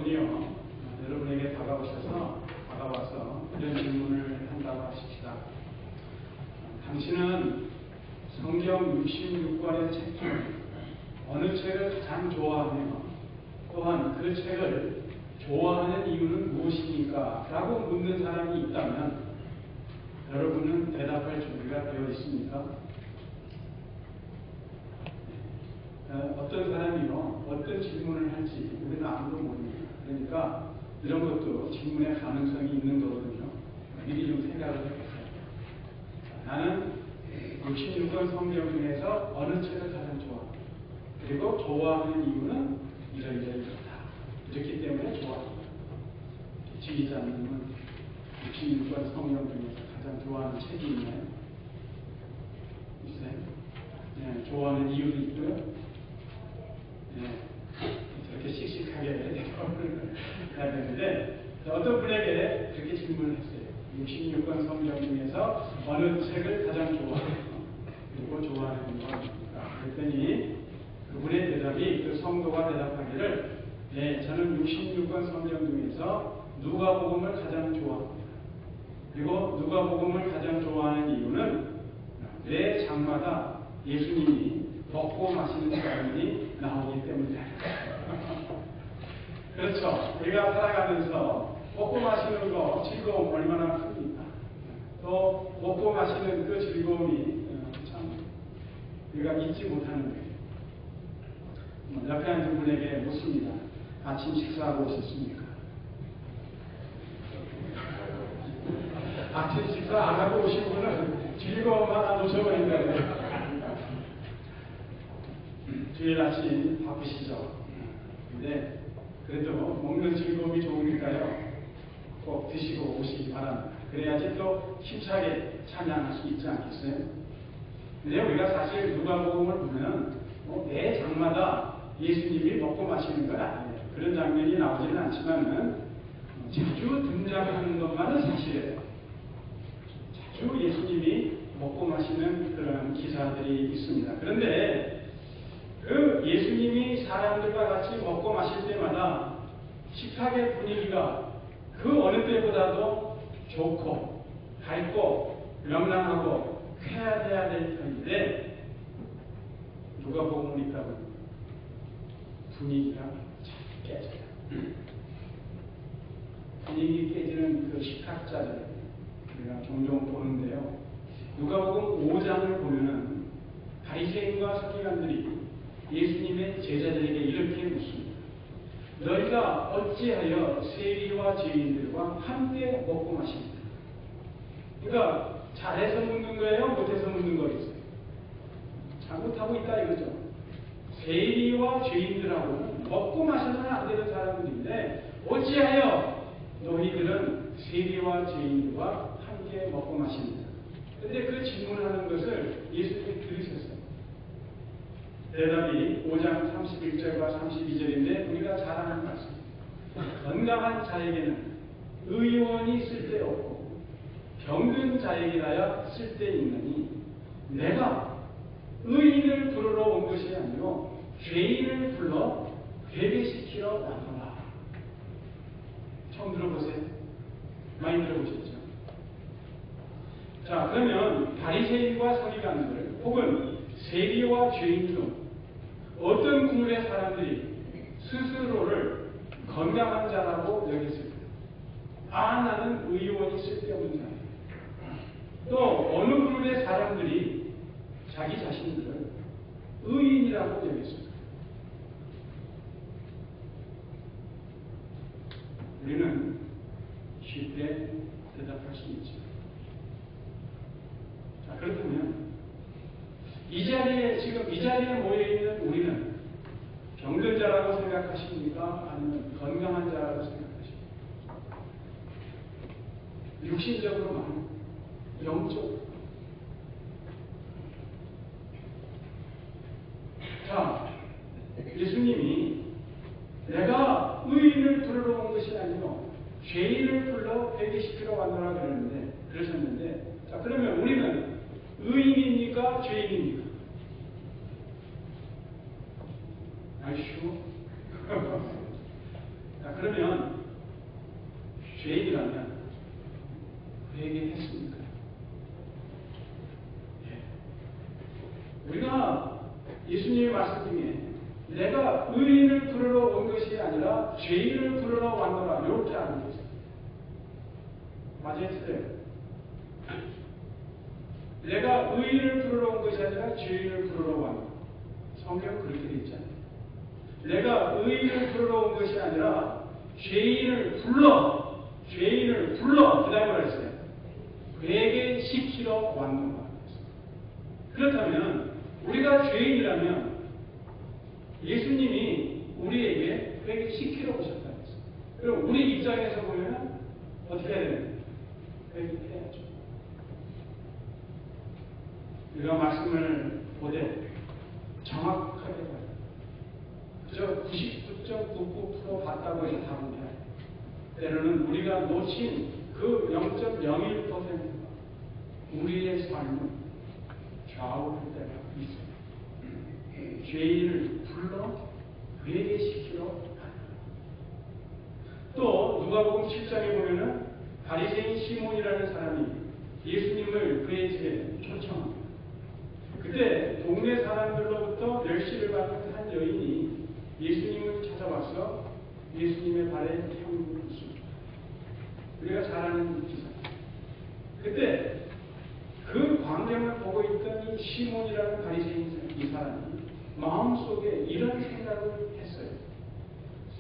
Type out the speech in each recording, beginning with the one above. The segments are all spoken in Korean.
분이요, 여러분에게 다가와서 이런 질문을 한다고 하십시다. 당신은 성경 66권의 책 중 어느 책을 가장 좋아하며 또한 그 책을 좋아하는 이유는 무엇입니까? 라고 묻는 사람이 있다면 여러분은 대답할 준비가 되어 있습니까? 어떤 사람이요, 어떤 질문을 할지 우리는 아무도 모릅니다. 그러니까 이런 것도 질문의 가능성이 있는 거거든요. 미리 좀 생각을 해보세요. 나는 66권 성경 중에서 어느 책을 가장 좋아합니다. 그리고 좋아하는 이유는 이러이러이러다. 이렇기 때문에 좋아합니다. 지휘자님은 66권 성경 중에서 가장 좋아하는 책이 있나요? 있어요? 네, 좋아하는 이유도 있고요. 네, 저렇게 씩씩하게 가야 되는데, 어떤 분에게 그렇게 질문을 했어요. 66권 성경 중에서 어느 책을 가장 좋아해요? 그리고 좋아하는 이유가 뭡니까? 그랬더니 그분의 대답이, 그 성도가 대답하기를, 네, 저는 66권 성경 중에서 누가복음을 가장 좋아합니다. 그리고 누가복음을 가장 좋아하는 이유는 매 장마다 예수님이 먹고 마시는 장면이 나오기 때문이다. 그렇죠. 우리가 살아가면서 먹고 마시는 거 즐거움 얼마나 큽니까? 또 먹고 마시는 그 즐거움이 참 우리가 잊지 못하는 거예요. 옆에 앉은 분에게 묻습니다. 아침 식사하고 오셨습니까? 아침 식사 안 하고 오신 분은 즐거움 하나 놓쳐버린 거예요. 주일 아침 바쁘시죠? 근데 그래도 먹는 즐거움이 좋으니까요, 꼭 드시고 오시기 바랍니다. 그래야지 또 힘차게 찬양할 수 있지 않겠어요? 근데 우리가 사실 누가복음을 보면 매 장마다 예수님이 먹고 마시는 건 아니에요. 그런 장면이 나오지는 않지만은 자주 등장하는 것만은 사실이에요. 자주 예수님이 먹고 마시는 그런 기사들이 있습니다. 그런데 그 예수님이 사람들과 같이 먹고 마실 때마다 식탁의 분위기가 그 어느 때보다도 좋고 밝고 명랑하고 쾌활해야 될 터인데, 누가복음을 읽다 보니 분위기가 잘 깨져요. 분위기 깨지는 그 식탁 자리를 우리가 종종 보는데요. 누가복음 5장을 보면은 바리새인과 서기관들이 예수님의 제자들에게 이렇게 묻습니다. 너희가 어찌하여 세리와 죄인들과 함께 먹고 마십니까? 그러니까 잘해서 묻는 거예요? 못해서 묻는 거겠어요? 잘못하고 있다 이거죠. 세리와 죄인들하고는 먹고 마셔서는 안 되는 사람들인데 어찌하여 너희들은 세리와 죄인들과 함께 먹고 마십니까? 그런데 그 질문하는 것을 예수님이 들으셨어요. 대답이 5장 31절과 32절인데 우리가 잘 아는 말씀입니다. 건강한 자에게는 의원이 쓸데없고 병든 자에게라야 쓸데있느니 내가 의인을 부르러 온 것이 아니요 죄인을 불러 회개시키러 왔노라. 처음 들어보세요? 많이 들어보셨죠? 자, 그러면 바리새인과 서기관들 혹은 세리와 죄인 중 어떤 국물의 사람들이 스스로를 건강한 자라고 여겼을까요? 아, 나는 의원이 쓸데없는 자예요. 또 어느 국물의 사람들이 자기 자신들을 의인이라고 여겼을까요? 우리는 쉽게 대답할 수 있죠. 자, 그렇다면 지금 이 자리에 모여있는 우리는 병든 자라고 생각하십니까? 아니면 건강한 자라고 생각하십니까? 육신적으로 말하면 영적으로. 자, 예수님이 내가 의인을 부르러 온 것이 아니요 죄인을 불러 회개시키러 왔노라 그러셨는데, 자, 그러면 우리는 의인입니까? 죄인입니까? 아이쇼. 그러면 죄인이라면 회개했습니까? 예. 우리가 예수님의 말씀 중에 내가 의인을 부르러 온 것이 아니라 죄인을 부르러 왔노라 이렇게 하는 거죠. 맞아요? 틀려요? 내가 의인을 부르러 온 것이 아니라 죄인을 부르러 왔노라. 성경은 그렇게 되어 있잖아요. 내가 의인을 부르러 온 것이 아니라 죄인을 불러 그 다음에 말했어요. 회개시키러 왔노라. 그렇다면 우리가 죄인이라면 예수님이 우리에게 회개시키러 오셨다는 것입니다. 그럼 우리 입장에서 보면 어떻게 해야 되나요? 회개해야죠. 우리가 말씀을 보되 정확하게 봐요. 그저 99.99% 봤다고 해서 답은 돼요. 때로는 우리가 놓친 그 0.01%가 우리의 삶을 좌우할 때가 있어요. 죄인을 불러 회개시키러 가요. 또 누가복음 7장에 보면은 바리새인 시몬이라는 사람이 예수님을 그의 집에 초청합니다. 그때 동네 사람들로부터 멸시를 받는 한 여인이 예수님을 찾아와서 예수님의 발에 향유를 붓습니다. 우리가 잘 아는 기사. 그때 그 광경을 보고 있던 이 시몬이라는 바리새인 이 사람이 마음속에 이런 생각을 했어요.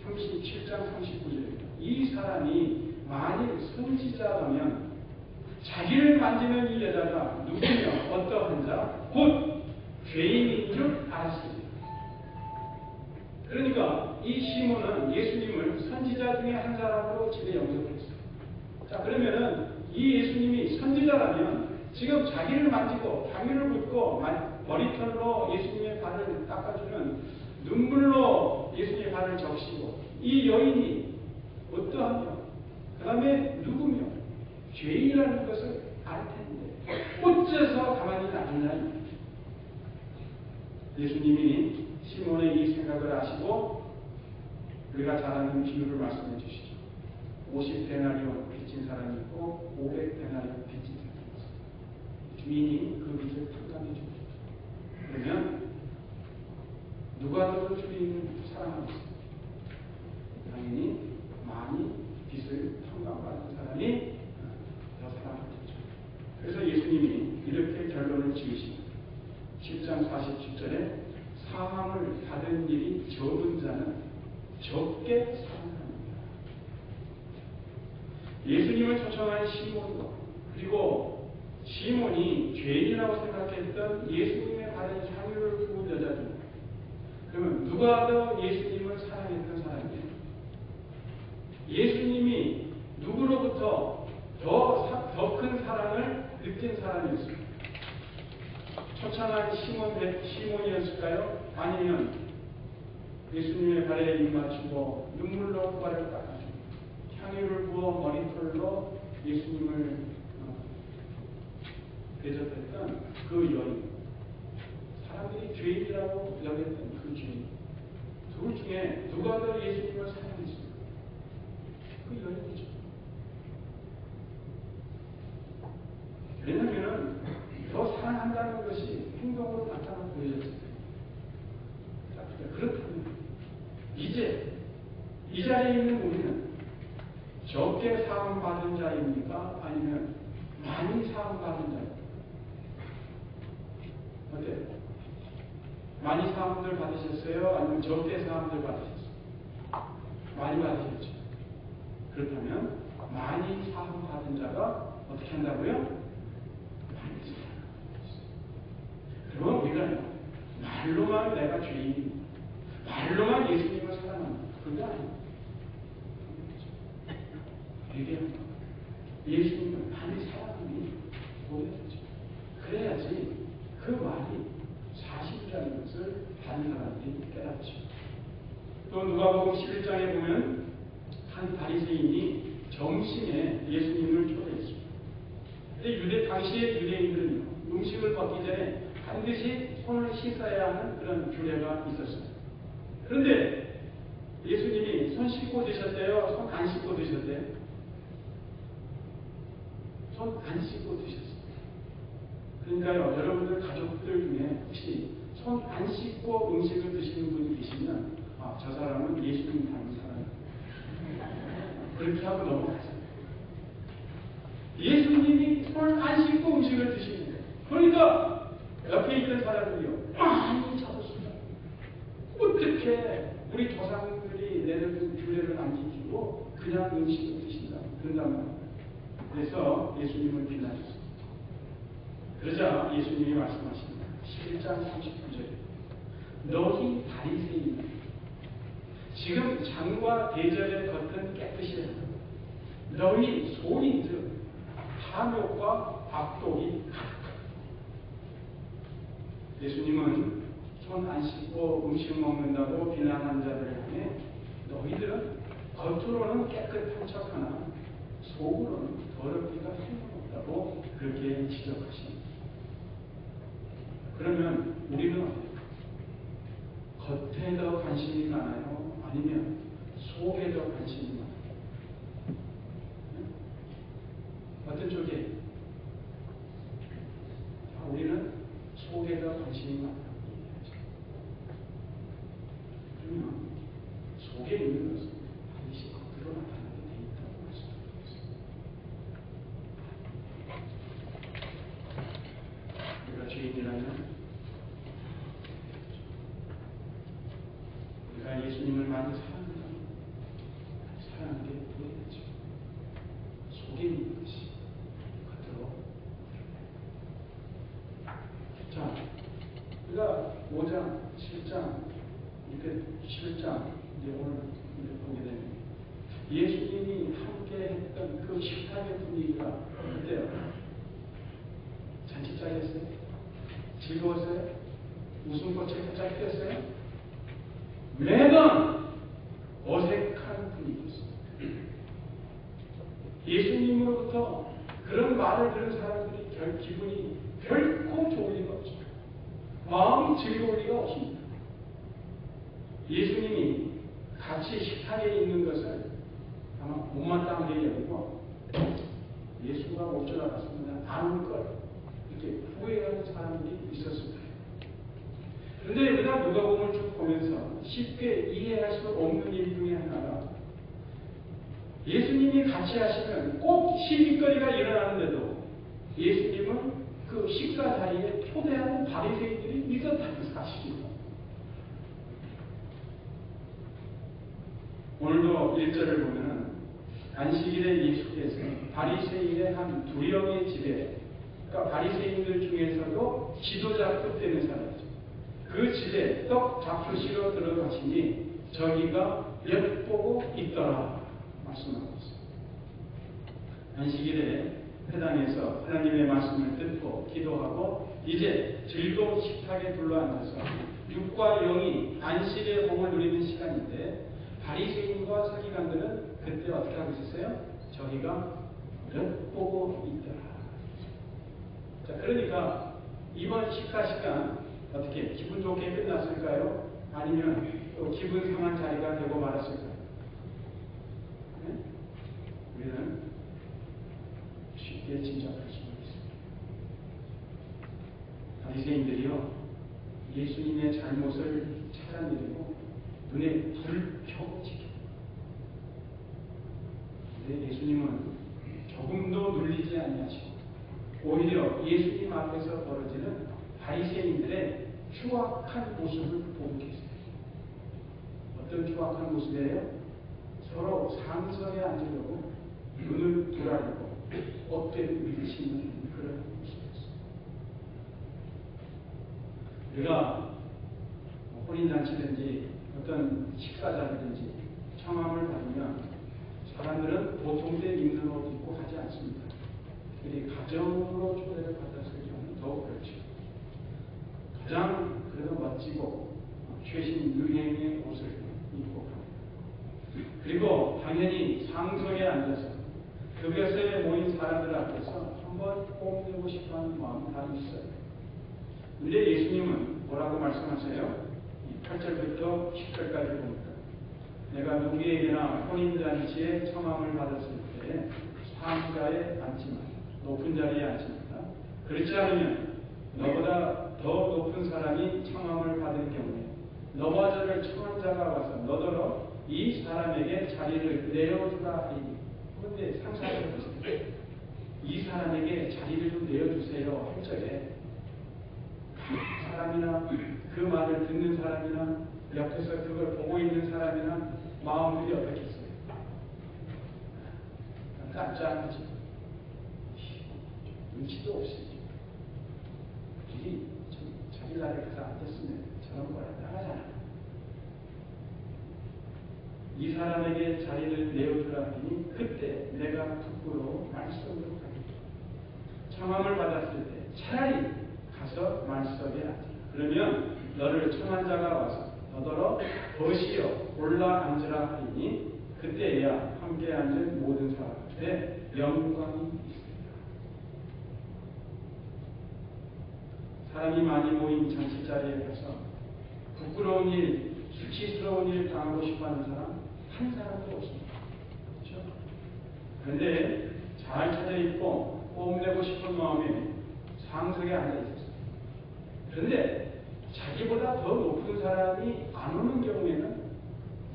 37장 39절에 이 사람이 만일 선지자라면 자기를 만지는 이 여자가 누구며 어떠한 자 곧 죄인인 줄 알았습니다. 그러니까 이 시몬은 예수님을 선지자 중에 한 사람으로 집에 영접을 했어요. 자, 그러면은 이 예수님이 선지자라면 지금 자기를 만지고 향유를 붓고 머리털로 예수님의 발을 닦아주는 눈물로 예수님의 발을 적시고 이 여인이 어떠하며 그 다음에 누구며 죄인이라는 것을 알 텐데 어째서 가만히 놔두냐. 예수님이 시몬의 이 생각을 아시고 우리가 잘 아는 비유를 말씀해 주시죠. 50데나리온 빚진 사람이 있고 500데나리온 빚진 사람이 있어요. 주인이 그 빚을 탕감해 줍니다. 그러면 누가 더 주인을 사랑하고 있습니까? 당연히 많이 빚을 탕감받은 사람이 더 사랑하겠죠. 그래서 예수님이 이렇게 결론을 지으십니다. 10장 40절에 사함을 받은 일이 적은 자는 적게 사랑합니다. 예수님을 초청한 시몬과 그리고 시몬이 죄인이라고 생각했던 예수님의 발에 향유를 부은 여자 중 그러면 누가 더 예수님을 사랑했던 사람이에요? 예수님이 누구로부터 더 큰 사랑을 느낀 사람이었습니다. 초청한 시몬이었을까요? 아니면 예수님의 발에 입 맞추고 눈물로 발을 닦아주고 향유를 부어 머리털로 예수님을 대접했던 그 여인, 사람들이 죄인이라고 여겼던 그 죄인, 둘 중에 누가 더 예수님을 사랑했습니까? 그 여인이죠. 왜냐하면 더 사랑한다는 것이 행동으로 나타나 보여졌을 때. 그렇다면 이제 이 자리에 있는 우리는 적게 사함받은 자입니까? 아니면 많이 사함받은 자입니까? 어때요? 많이 사함들 받으셨어요? 아니면 적게 사함들 받으셨어요? 많이 받으셨죠. 그렇다면 많이 사함받은 자가 어떻게 한다고요? 그럼 우리가 말로만 내가 죄인입니다. 말로만 예수님을 사랑합니다. 그게 아닙니다. 회개합니다. 예수님을 많이 사랑하니 보여주죠. 그래야지 그 말이 사실이라는 것을 다른 사람들이 깨닫죠. 또 누가복음 11장에 보면 한 바리새인이 점심에 예수님을 초대했습니다. 근데 당시의 유대인들은 음식을 먹기 전에 반드시 손을 씻어야 하는 그런 규례가 있었습니다. 그런데 예수님이 손 씻고 드셨대요? 손 안 씻고 드셨대요? 손 안 씻고 드셨어요. 그러니까요, 여러분들 가족들 중에 혹시 손 안 씻고 음식을 드시는 분이 계시면 저 사람은 예수님 닮은 사람이에요. 그렇게 하고 넘어가세요. 예수님이 손을 안 씻고 음식을 드시는 거예요. 그러니까 옆에 있던 사람들이요, 많이 잡았습니다. 어떻게 우리 조상들이 내려준 규례를 안 지키고 그냥 음식을 드신다. 그런단 말이에요. 그래서 예수님을 비난했습니다. 그러자 예수님이 말씀하십니다. 11장 39절에 너희 바리새인, 지금 장과 대접의 겉은 깨끗이 하고 너희 속인즉 탐욕과 악독이 가득하다. 예수님은 손 안 씻고 음식 먹는다고 비난한 자들을 향해 너희들은 겉으로는 깨끗한 척하나 속으로는 더럽기가 소용없다고 그렇게 지적하십니다. 그러면 우리는 어떨까? 겉에 더 관심이 많아요? 아니면 속에 더 관심이 많아요? 어떤 쪽에? 우리는 속에 더 관심이 많다. 그러면 속에 있는 것은 반드시 겉으로 나타나게 돼 있다고 말씀드리겠습니다. 우리가 죄인이라면 우리가 예수님을 많이 사랑하는 게 보여야죠. 속에 있는 것이 겉으로. 자, 우리가 5장, 7장, 이렇게 7장 이제 오늘 보게 되면 예수님이 함께 했던 그 식탁의 분위기가 어때요? 잔치자리였어요? 즐거웠어요? 웃음꽃이 활짝 피었어요? 매번 어색한 분위기였어요. 예수님으로부터 그런 말을 들은 사람들이 기분이 결코 좋을 리가 없습니다. 마음이 즐거울 리가 없습니다. 예수님이 같이 식탁에 있는 것을 아마 못마땅하게 여기고 예수가 못 전화갔습니다. 안 올 걸. 이렇게 후회하는 사람들이 있었을 거예요. 그런데 우리가 누가복음을 쭉 보면서 쉽게 이해할 수 없는 일 중에 하나가 예수님이 같이 하시면 꼭 시비거리가 일어나는데도 예수님은 그 식사 자리에 초대하는 바리새인들이 있었다는 사실입니다. 오늘도 1절을 보면 안식일에 예수께서 바리새인의 한 두령의 집에, 그러니까 바리새인들 중에서도 지도자급 되는 사람이죠. 그 집에 떡 잡수시러 들어가시니 저기가 엿보고 있더라 말씀하고 있습니다. 안식일에 회당에서 하나님의 말씀을 듣고 기도하고 이제 즐거운 식탁에 둘러앉아서 육과 영이 안식의 복을 누리는 시간인데 바리새인과 서기관들은 그때 어떻게 하고 있었어요? 저기가 엿보고 있더라. 자, 그러니까 이번 식사 시간 어떻게 기분 좋게 끝났을까요? 아니면 또 기분 상한 자리가 되고 말았을까요? 네? 우리는 쉽게 짐작할 수가 있습니다. 바리새인들이요, 예수님의 잘못을 찾아내리고 눈에 불을 켜고 지켜. 근데 예수님은 조금도 눌리지 아니하시고 오히려 예수님 앞에서 벌어지는 바리새인들의 추악한 모습을 보고 계세요. 어떤 추악한 모습이에요? 서로 상석에 앉으려고 눈을 부라리고 엎드려 밀치는 그런 모습이었어요. 우리가 혼인잔치든지 어떤 식사자든지 청함을 받으면 사람들은 보통대 입는 옷 입고 하지 않습니다. 특히 가정으로 초대를 받았을 경우는 더욱 그렇죠. 가장 그래도 멋지고 최신 유행의 옷을 입고 갑니다. 그리고 당연히 상석에 앉아서 그것에 모인 사람들 앞에서 한번 뽐내고 싶어하는 마음이 다 있어요. 근데 예수님은 뭐라고 말씀하세요? 8절부터 10절까지 보니까 내가 누구에게나 혼인잔치에 청함을 받았을 때 상자에 앉지 마라. 높은 자리에 앉지 마라. 그렇지 않으면 너보다 더 높은 사람이 청함을 받은 경우에 너와 저를 청한 자가 와서 너더러 이 사람에게 자리를 내어주라 하니. 그런데 상상해 보세요. 이 사람에게 자리를 좀 내어주세요 할 적에 그 사람이나 그 말을 듣는 사람이나 옆에서 그걸 보고 있는 사람이나 마음들이 어떻겠어요? 깜짝하지. 눈치도 없이 미리 자기 자리에 가서 앉았으면 저런 거야 나가잖아. 이 사람에게 자리를 내어주라 하니 그때 내가 부끄러워 말석으로 가겠다. 청함을 받았을 때 차라리 가서 말석에 앉아. 그러면 너를 청한 자가 와서 너더러 벗이여 올라 앉으라 하니 그때야 함께 앉은 모든 사람 앞에 영광이 있습니다. 사람이 많이 모인 잔치 자리에 가서 부끄러운 일, 수치스러운 일 당하고 싶어하는 사람 한 사람도 없습니다. 그렇죠? 그런데 잘 차려입고 뽐내고 싶은 마음에 상석에 앉아 있었어요. 그런데 자기보다 더 높은 사람이 안 오는 경우에는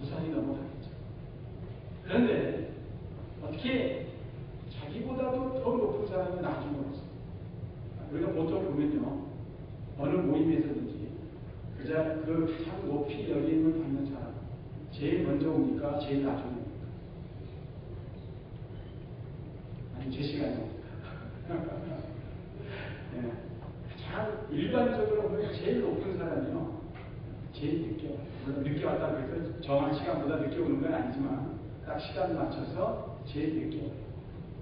무사히 넘어가겠죠. 그런데 어떻게 자기보다도 더 높은 사람이 나중에 왔어요. 우리가 보통 보면요, 어느 모임에서든지 그 참 높이 여김을 받는 사람 제일 먼저 옵니까? 제일 나중에 옵니까? 아니 제 시간에 옵니까? 네. 참 일반적으로 보면 제일 높은 사람이요 제일 늦게 와요. 물론 늦게 왔다고 해서 정한 시간보다 늦게 오는 건 아니지만 딱 시간 맞춰서 제일 늦게 와요.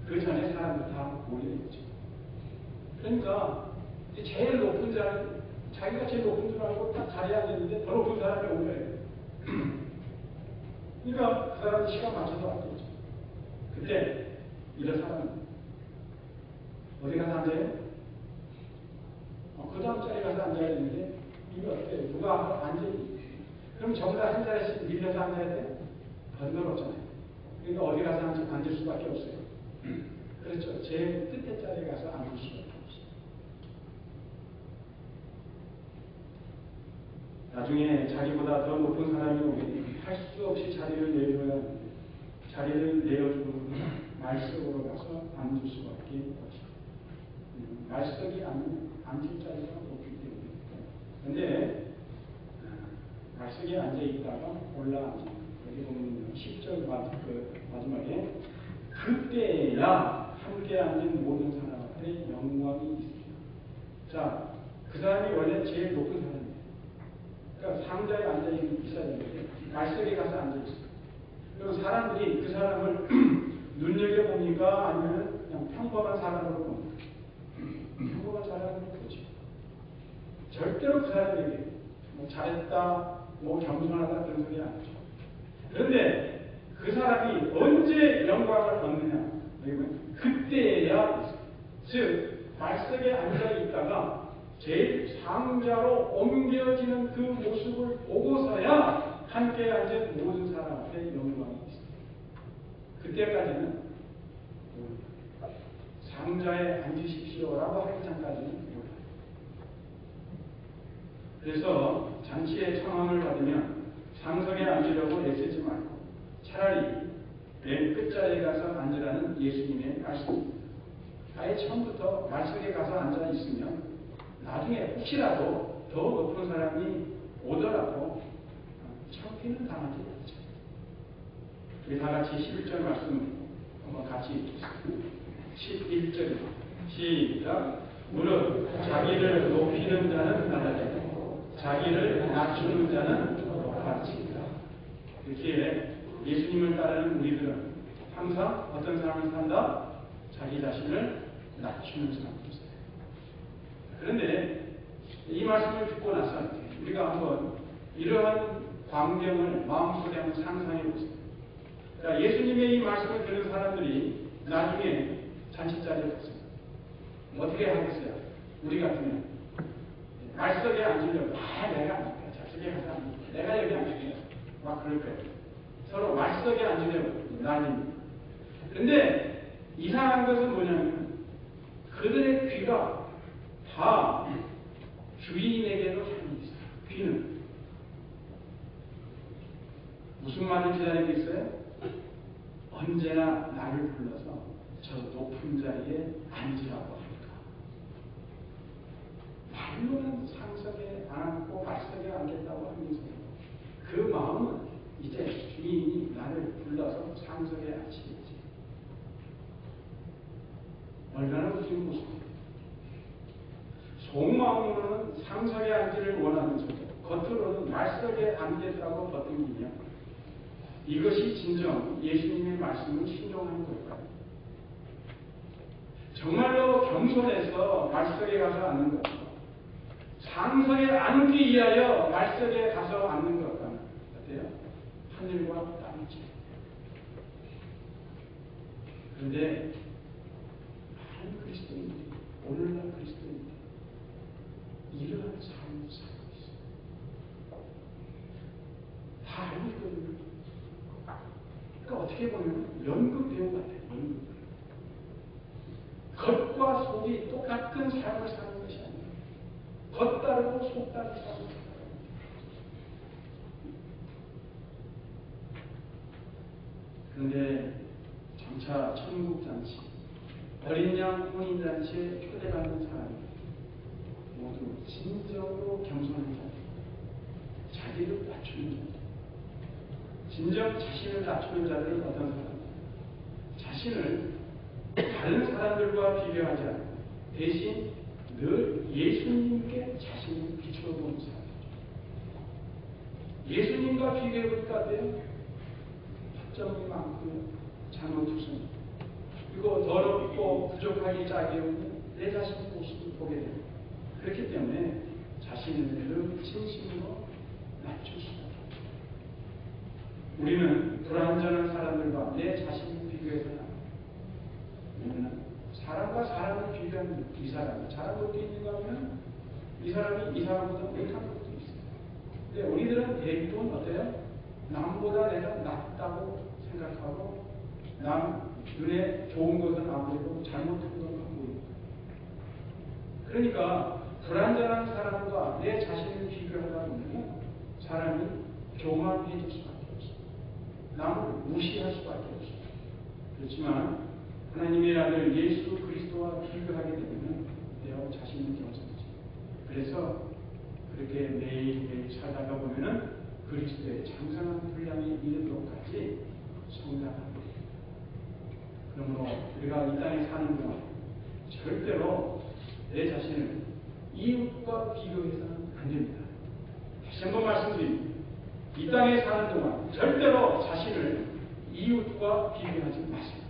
그 전에 사람들 다 모여있죠. 그러니까 제일 높은 자리, 자기가 제일 높은 줄 알고 딱 자리에 앉았는데 더 높은 사람이 온 거예요. 그러니까 그 사람은 시간 맞춰서 왔겠죠. 그때 이런 사람은 어디 가서 앉아요? 그 다음 자리에 가서 앉아야 되는데 이거 어때요? 누가 앉아요? 그럼 전부 다 한 자리씩 밀려서 앉아야 돼요? 번거롭잖아요. 그러니까 어디 가서 앉을 수밖에 없어요. 그렇죠. 제일 끝에 자리에 가서 앉을 수밖에 없어요. 나중에 자기보다 더 높은 사람이 오면 할 수 없이 자리를 내줘야 하는데 자리를 내어주고 말석으로 가서 앉을 수밖에 없어요. 말석이 앉을 자리가 없기 때문에. 그런데 말석에 앉아 있다가 올라앉아. 여기 보면 10절 마지막에 그때야 함께 앉은 모든 사람 앞에 영광이 있습니다. 자, 그 사람이 원래 제일 높은 사람이에요. 그러니까 상자에 앉아 있어야 되는데 말석에 가서 앉아 있어요. 그리고 사람들이 그 사람을 눈여겨봅니까? 아니면 그냥 평범한 사람으로 봅니까? 평범한 사람으로 보죠. 절대로 그 사람에게 뭐 잘했다, 뭐 겸손하다 그런 소리 안 하죠. 그런데 그 사람이 언제 영광을 얻느냐? 그때야, 즉 말석에 앉아 있다가 제일 상자로 옮겨지는 그 모습을 보고서야 함께 앉은 모든 사람 앞에 영광이 있습니다. 그때까지는 상자에 앉으십시오라고 하기 전까지는 몰라요. 그래서 잔치에 청함을 받으면 상석에 앉으려고 애쓰지 말고 차라리 맨 끝자리에 가서 앉으라는 예수님의 말씀입니다. 아예 처음부터 말석에 가서 앉아 있으면 나중에 혹시라도 더 높은 사람이 오더라도 창피는 당하지 않죠. 우리 다 같이 11절 말씀 한번 같이 읽겠습니다. 11절 시작. 무릇 자기를 높이는 자는 낮아지고 자기를 낮추는 자는 높아지리라. 이렇게 예수님을 따르는 우리들은 항상 어떤 삶을 산다? 자기 자신을 낮추는 삶을 살아요. 그런데 이 말씀을 듣고 나서 우리가 한번 이러한 광경을 마음속에 한번 상상해 보세요. 그러니까 예수님의 이 말씀을 듣는 사람들이 나중에 잔치자리에 갔어요. 어떻게 하겠어요? 우리 같으면 말석에 앉으려고 내가 앉을게. 저쪽에 가서 앉을게. 내가 여기 앉을게. 막 그럴 거예요. 서로 말석에 앉으려고 난입니다. 그런데 이상한 것은 뭐냐면 그들의 귀가 다 주인에게로 향해 있어요. 귀는 무슨 말을 기다리고 있어요? 언제나 나를 불러서 저 높은 자리에 앉으라고 합니다. 말로는 상석에 앉고 말석에 앉겠다고 하면서 그 마음은 이제 주인이 나를 불러서 상석에 앉히겠지. 얼마나 웃긴 모습입니다. 속마음으로는 상석에 앉기를 원하면서도 겉으로는 말석에 앉겠다고 버팅기냐. 이것이 진정 예수님의 말씀을 신용하는 걸까요? 정말로 겸손해서 말석에 가서 앉는 것과 상석에 앉기 위하여 말석에 가서 앉는 것과 어때요? 하늘과 땅의 차이. 그런데 많은 그리스도인들이 오늘날 그리스도인들이 이러한 삶을 살고 있어요. 다 알고 있거든요. 그러니까 어떻게 보면 연극 배우 같아요. 연극. 겉과 속이 똑같은 삶을 사는 것이 아니에요. 겉 다르고 속 다른 삶을 살아요. 그런데 장차 천국잔치, 어린 양 혼인잔치에 초대받는 사람이 모두 진정으로 겸손한 자들, 자기를 낮추는 자들, 진정 자신을 낮추는 자들은 어떤 사람? 자신을 다른 사람들과 비교하지 않고 대신 늘 예수님께 자신을 비춰보는 사람. 예수님과 비교해볼 것 같아요. 허점이 많고요, 잘못투성, 그리고 더럽고 부족하기 짝이 없는 내 자신의 모습을 보게 됩니다. 그렇기 때문에 자신을 늘 진심으로 낮출 수가 없습니다. 우리는 불완전한 사람들과 내 자신을 비교해서는 우리는 사람과 사람을 비교하는 이 사람이 잘한 것도 있는가 하면 이 사람이 이 사람보다 못한 것도 있어요. 근데 우리들은 대부분 어때요? 남보다 내가 낫다고 생각하고 남 눈에 좋은 것은 안 보이고 잘못한 것만 보이고, 그러니까 불완전한 사람과 내 자신을 비교하다 보면 사람이 교만해질 수밖에 없어요. 남을 무시할 수밖에 없어요. 그렇지만 하나님의 아들 예수 그리스도와 비교하게 되면 내가 자신이 겸손해져요. 그래서 그렇게 매일매일 살다가 보면은 그리스도의 장성한 분량에 이르도록까지 성장합니다. 그러므로 우리가 이 땅에 사는 동안 절대로 내 자신을 이웃과 비교해서는 안 됩니다. 다시 한번 말씀드립니다. 이 땅에 사는 동안 절대로 자신을 이웃과 비교하지 마세요.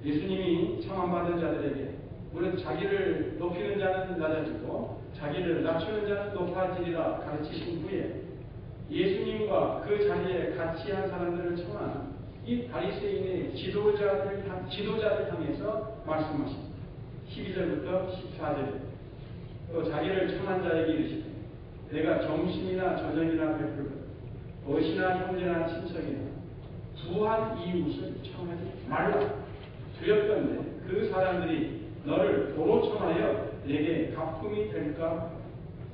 예수님이 청함받은 자들에게 물론 자기를 높이는 자는 낮아지고 자기를 낮추는 자는 높아지리라 가르치신 후에 예수님과 그 자리에 같이 한 사람들을 청한 이 바리새인의 지도자들 향해서 말씀하십니다. 12절부터 14절에 또 자기를 청한 자에게 이르시되 내가 점심이나 저녁이나 베풀고 벗이나 형제나 친척이나 부한 이웃을 청하지 말라. 두렵건대 그 사람들이 너를 도로 청하여 내게 가품이 될까?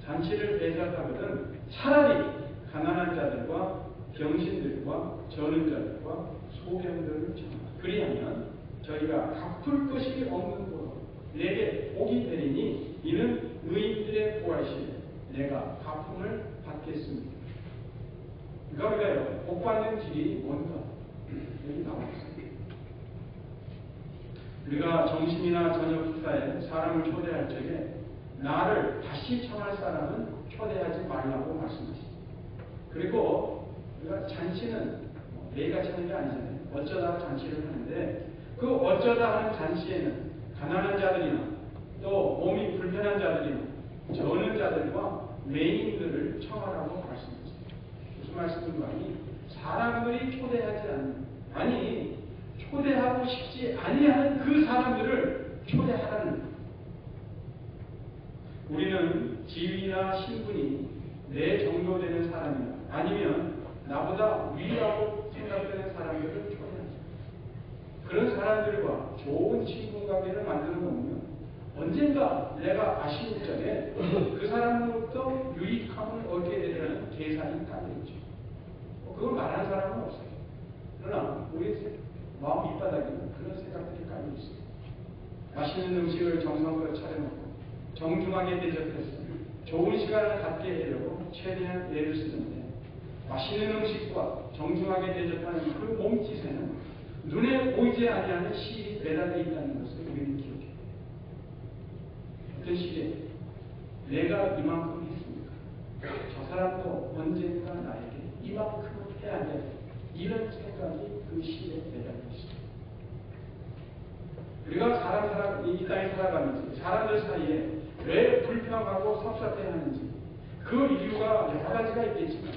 잔치를 배설하거든 차라리 가난한 자들과 병신들과 저는 자들과 소병들을 청하라. 그리하면 저희가 갚을 것이 없는 도로 내게 복이 되리니 이는 의인들의 부활시에 내가 가품을 받겠습니다. 그러니까요, 복 받는 길이 뭔가 여기 나와 있습니다. 우리가 점심이나 저녁 식사에 사람을 초대할 적에 나를 다시 청할 사람은 초대하지 말라고 말씀하십니다. 그리고 우리가 잔치는 매일같이 하는 게 아니잖아요. 어쩌다 잔치를 하는데 그 어쩌다 하는 잔치에는 가난한 자들이나 또 몸이 불편한 자들이나 저는 자들과 외인들을 청하라고 말씀하십니다. 무슨 말씀인가 하니 사람들이 초대하지 않는, 아니 초대하고 싶지 아니하는 그 사람들을 초대하라는 거예요. 우리는 지위나 신분이 내 정도 되는 사람이나 아니면 나보다 위라고 생각되는 사람들을 초대하죠. 그런 사람들과 좋은 친분 관계를 만들어 놓으면 언젠가 내가 아쉬울 적에 그 사람으로부터 유익함을 얻게 되려는 계산이 깔려있죠. 그걸 말하는 사람은 없어요. 그러나 우리 마음 밑바닥에는 그런 생각들이 깔려있어요. 맛있는 음식을 정성껏 차려놓고 정중하게 대접해서 좋은 시간을 갖게 하려고 최대한 애를 쓰는데 맛있는 음식과 정중하게 대접하는 그 몸짓에는 눈에 보이지 아니하는 실이 매달려 있다는 것을 우리는 기억해요. 어떤 시에 내가 이만큼 했습니까? 저 사람도 언젠가 나에게 이만큼을 해야 돼. 이런 생각이 그 시에 매달려 있어요. 우리가 이 땅에 살아가면서 사람들 사이에 왜 불평하고 섭섭해 하는지 그 이유가 여러 가지가 있겠지만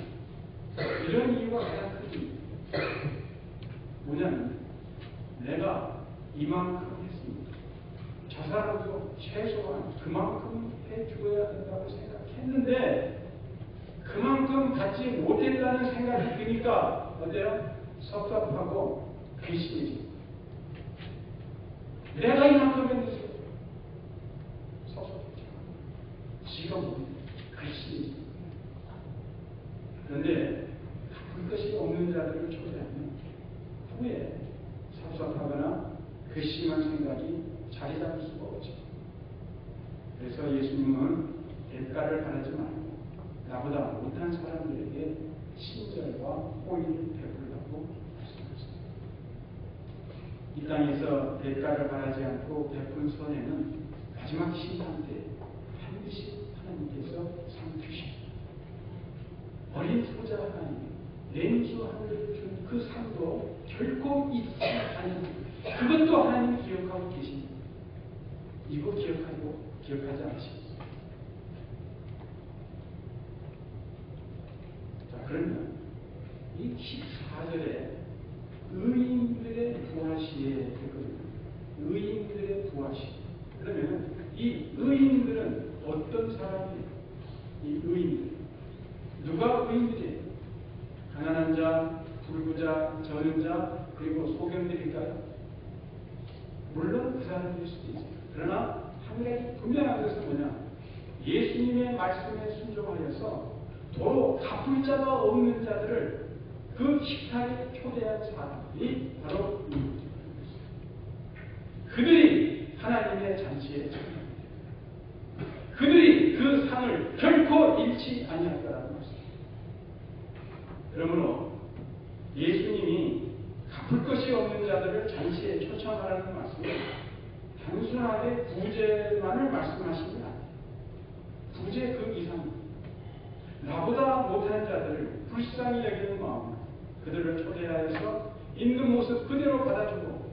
이런 이유가 가장 크지. 뭐냐면 내가 이만큼 했습니다. 저 사람도 최소한 그만큼 해줘야 된다고 생각했는데 그만큼 갖지 못했다는 생각이 드니까 어때요? 섭섭하고 괘씸해집니다. 내가 이만큼 했는데 섭섭했죠. 지가 못해. 괘씸해집니다. 그런데 갚을 것이 없는 자들을 초대하면 후에 섭섭하거나 괘씸한 생각이 자리 잡을 수가 없죠. 그래서 예수님은 대가를 바라지 말고 나보다 못한 사람들에게 친절과 호의를 베풀라고 말씀하셨습니다. 이 땅에서 대가를 바라지 않고 베푼 선에는 마지막 심판 때 반드시 하나님께서 상 주십니다. 어린 소자 하나님, 맹수 하늘을 준 그 상도 결코 잊지 않는 그것도 하나님 기억하고 계십니다. 이거 기억하지 않으십니까? 자, 그러면 이 14절에 의인들의 부활시에 됐거든요. 의인들의 부활시. 그러면 이 의인들은 어떤 사람이에요? 이 의인들. 누가 의인들이에요? 가난한 자, 불구자, 저는 자, 그리고 소경들일까요? 물론 그 사람일 수도 있어요. 그러나 한 가지 분명한 것은 뭐냐? 예수님의 말씀에 순종하여서 도로 갚을 자가 없는 자들을 그 식탁에 초대한 사람이 바로 의인들입니다. 그들이 하나님의 잔치에 참여합니다. 그들이 그 상을 결코 잃지 아니하더라는 것입니다. 그러므로 예수님이 갚을 것이 없는 자들을 잔치에 초청하라는 말씀은 단순하게 구제만을 말씀하시는 게 아니에요. 구제 그 이상입니다. 나보다 못하는 자들을 불쌍히 여기는 마음, 그들을 초대하여서 있는 모습 그대로 받아주고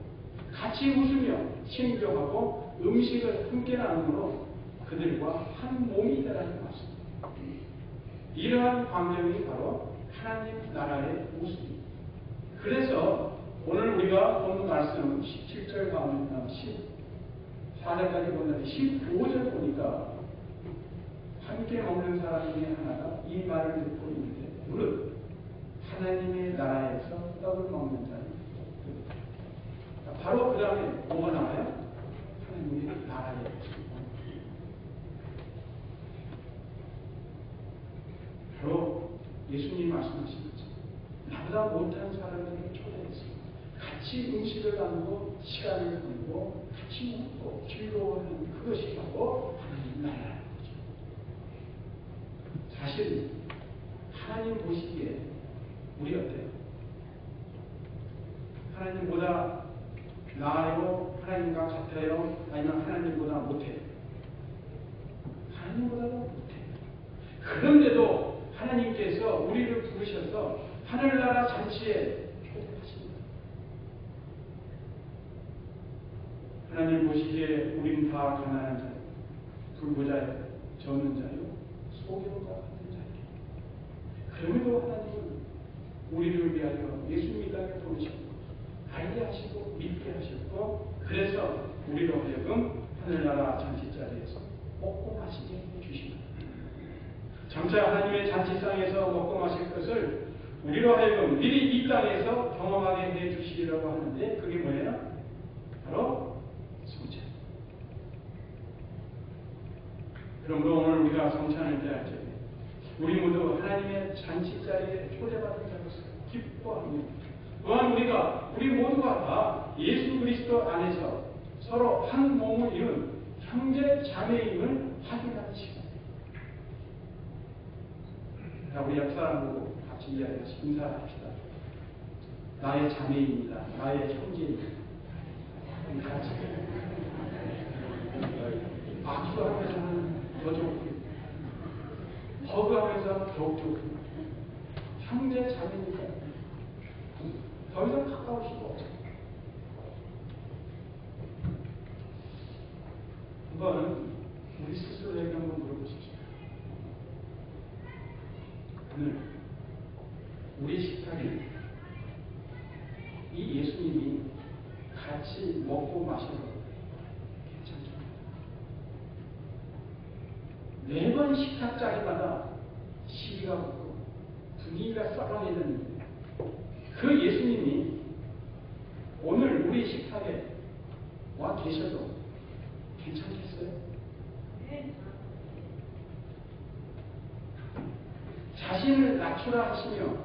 같이 웃으며 친교하고 음식을 함께 나누므로 그들과 한 몸이 되라는 말씀입니다. 이러한 광경이 바로 하나님 나라의 모습입니다. 그래서 오늘 우리가 본 말씀 17절 가운데 14절까지 보는데 15절 보니까 함께 먹는 사람 중에 하나가 이 말을 듣고 있는데 무릇 하나님의 나라에서 떡을 먹는 자는 바로 그 다음에 뭐가 나와요? 하나님의 나라에 바로 예수님 말씀하신 거죠. 나보다 못한 사람들을 초대해서 같이 음식을 나누고 시간을 보내고 같이 먹고 즐거워하는 그것이 바로 하나님 나라라는 거죠. 사실 하나님 보시기에 우리 어때요? 하나님보다 나아요? 하나님과 같아요? 아니면 하나님보다 못해요? 하나님보다도 못해요. 그런데도 하나님께서 우리를 부르셔서 하늘나라 잔치에 초대하십니다. 하나님 보시기에 우린 다 가난한 자요, 불구자요, 저는 자요, 소경과 같은 자요. 그럼에도 하나님은 우리를 위하여 예수님 이 땅에 보내셨고 알게 하시고 믿게 하셨고 그래서 우리로 하여금 하늘나라 잔치 자리에서 먹고 마시게 해주십니다. 장차 하나님의 잔치상에서 먹고 마실 것을 우리로 하여금 미리 이 땅에서 경험하게 해 주시리라고 하는데 그게 뭐예요? 바로 성찬. 그러므로 오늘 우리가 성찬을 대할 때 우리 모두 하나님의 잔치자리에 초대받은 자로서 기뻐하며 또한 우리 모두가 다 예수 그리스도 안에서 서로 한 몸을 이룬 형제 자매임을 확인하는 시간입니다. 자, 우리 옆 사람 보고 같이 이야기해서 인사합시다. 나의 자매입니다. 나의 형제입니다. 같이 악수하면서는 더 좋고 허그하면서 더욱 좋고 형제 자매니까 더 이상 가까울 수가 없어요. 한번 우리 스스로에게 한번 물어보십시오. 오늘 우리 식탁에 이 예수님이 같이 먹고 마셔도 괜찮습니다. 매번 식탁 자리마다 시비가 붙고 분위기가 썰렁해졌는데 그 예수님이 오늘 우리 식탁에 와 계셔도 괜찮겠어요? 자신을 낮추라 하시며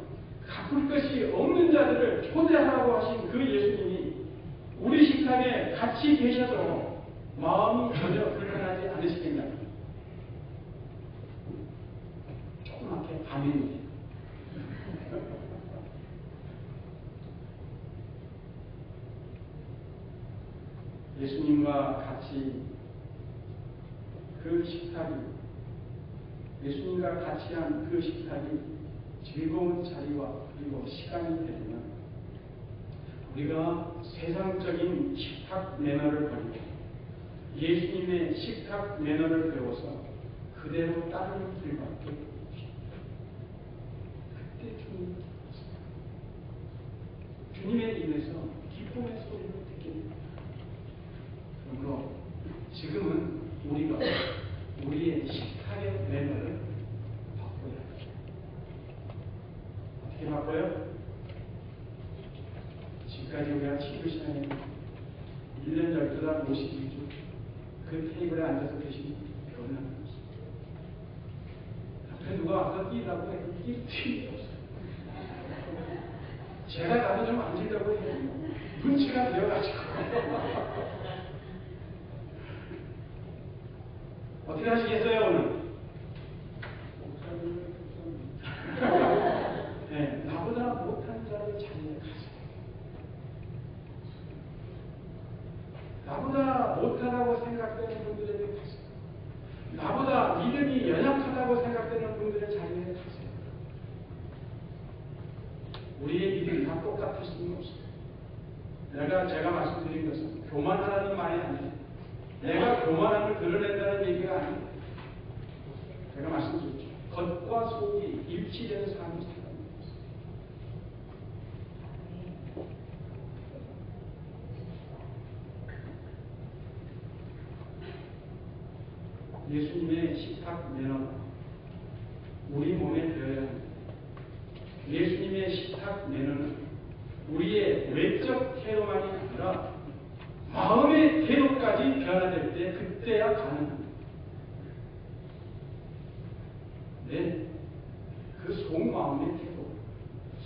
갚을 것이 없는 자들을 초대하라고 하신 그 예수님이 우리 식탁에 같이 계셔도 마음이 전혀 불편하지 않으시겠나요? 조그맣게 아멘이에요. 예수님과 같이 그 식탁이 예수님과 같이 한 그 식탁이 즐거운 자리와 그리고 시간이 되면 우리가 세상적인 식탁 매너를 버리고 예수님의 식탁 매너를 배워서 그대로 따르는 길밖에 없습니다. 그때 주님이 주님의 입에서 기쁨의 소리를 듣게 됩니다. 그러므로 지금은 우리가 우리의 식탁의 매너를 바꿔야 합니다. 어떻게 바꿔요? 지금까지 우리가 치료시간에 1년 12달 52주 그 테이블에 앉아서 계신 별은 안 없습니다. 앞에 누가 와서 뛰라고 해도 뛸 틈이 없어요. 제가 나도 좀 앉으려고 해요. 눈치가 되어가지고. 어떻게 하시겠어요, 오늘? 네, 나보다 못한 자를 자리에 가세요. 나보다 못하다고 생각되는 분들에게 가세요. 나보다 믿음이 연약하다고 생각되는 분들의 자리에 가세요. 우리의 믿음이 다 똑같을 수는 없어요. 제가 말씀드린 것은 교만하라는 말이 아니에요. 내가 교만함을 드러낸다는 얘기가 아니에요. 제가 말씀드렸죠. 겉과 속이 일치되는 삶을 살아가는 것입니다. 예수님의 식탁 매너가 우리 몸에 되어야 합니다. 예수님의 식탁 매너는 우리의 외적 태도만이 아니라 마음의 태도까지 변화될 때 그때야 가능합니다. 네, 그 속마음의 태도,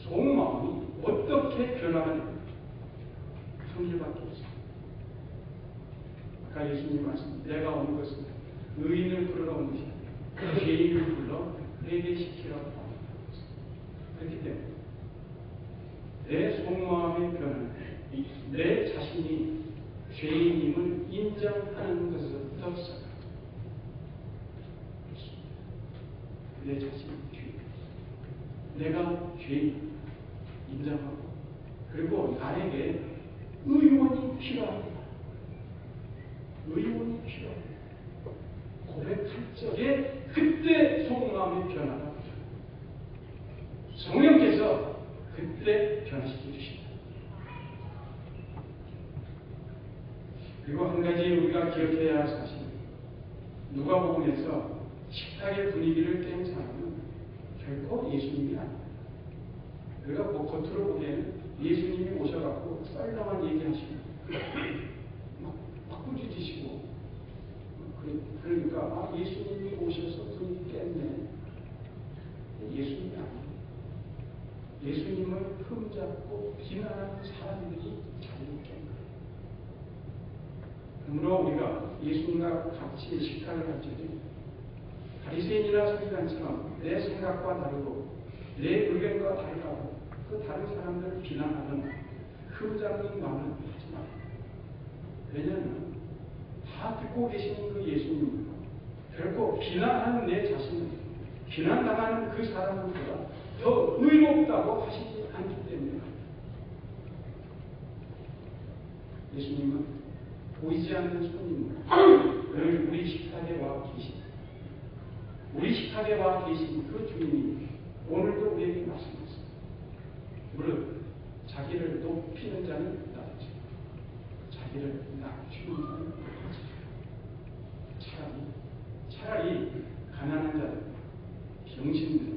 속마음이 어떻게 변화가 됩니까? 한 일밖에 없습니다. 아까 예수님 말씀, 내가 온 것은 의인을 부르러 온 것이 아니라 죄인을 불러 회개시키라고 하는 것입니다. 그렇기 때문에 내 속마음의 변화는 내 자신이 죄인임을 인정하는 것부터 시작합니다. 내 자신이 죄인. 내가 죄인 인정하고 그리고 나에게 의원이 필요합니다. 의원이 필요합니다. 고백할 적에 그때 속마음의 변화가 필요합니다. 성령께서 그때 변화시켜 주십니다. 그리고 한 가지 우리가 기억해야 할 사실은 누가복음에서 식탁의 분위기를 깬 사람은 결코 예수님이 아닙니다. 우리가 뭐 겉으로 보기에는 예수님이 오셔갖고 썰렁한 얘기하시고 막 꾸짖으시고 그러니까 예수님이 오셔서 분위기 깼네. 예수님이 아니에요. 예수님을 흠잡고 비난하는 사람들이 자리를 깬 거예요. 그러므로 우리가 예수님과 같이 식탁을 할 적에 바리새인이나 서기관처럼 내 생각과 다르고 내 의견과 다르다고 그 다른 사람들을 비난하는 흠잡는 마음을 하지 말아요. 왜냐하면 다 듣고 계시는 그 예수님, 결코 비난하는 내 자신은 비난당하는 그 사람보다 더 의롭다고 하시지 않기 때문에 예수님은 보이지 않는 손님으로 오늘 우리 식탁에 와 계신 우리 식탁에 와 계신 그 주님이 오늘도 우리에게 말씀하셨습니다. 무릇 자기를 높이는 자는 낮아지고 자기를 낮추는 자는 높아지고 차라리 가난한 자들, 병신들,